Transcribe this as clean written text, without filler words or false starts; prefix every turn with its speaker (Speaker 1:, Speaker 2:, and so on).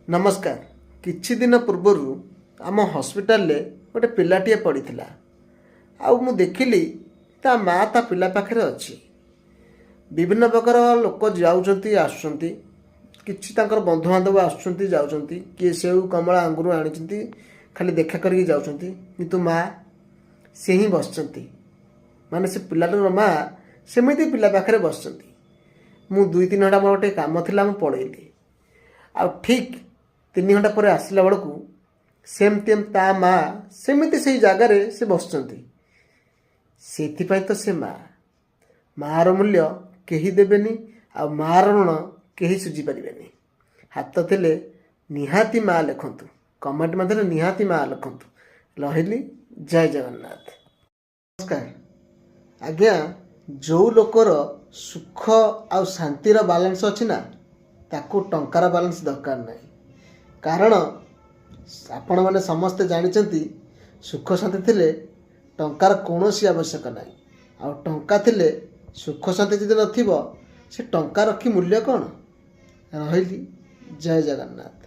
Speaker 1: नमस्कार किछि दिन पूर्वर आम हॉस्पिटल ले गोटे पिलाटिए पड़ीथिला आउ मु देखिली ता माँ ता पिला पाखरे अछि। विभिन्न प्रकार लोक जाउचंती आसुचंती किछि तांकर बंधु बांधव आसुचंती जाउचंती किए सेउ कमला अंगुर आनिचंती खाली देखा करके जाउचंती किंतु माँ से ही बसचंती माने से पिलाटर माँ सेमिति पिला पाखरे बसचंती। मु 2-3 घंटा मोर गोटे काम थिला मु पळेइली आ ठीक 3 घंटा पर आसला बेलू सेम ता माँ सेमिति से जगार से बसचंती। से तो से माँ मूल्य कहीं देवेनि आ माँ ऋण कहीं सुझी पारे। हाथ थे निहाती माँ लिखतु कमेंट मध्य निहाती माँ लिखतु। रही जय जगन्नाथ। नमस्कार आज्ञा जो लोकर सुख आ शांतिर बालांस अच्छी ना ताकू टंकार बालांस दरकार नहीं। कारण आपण मैंने समस्ते जानते सुख शांति थिले टंकार कौन आवश्यक ना आ टंका थिले सुख शांति जदि नथिबो से टंका रखी मूल्य कौन। रही जय जगन्नाथ।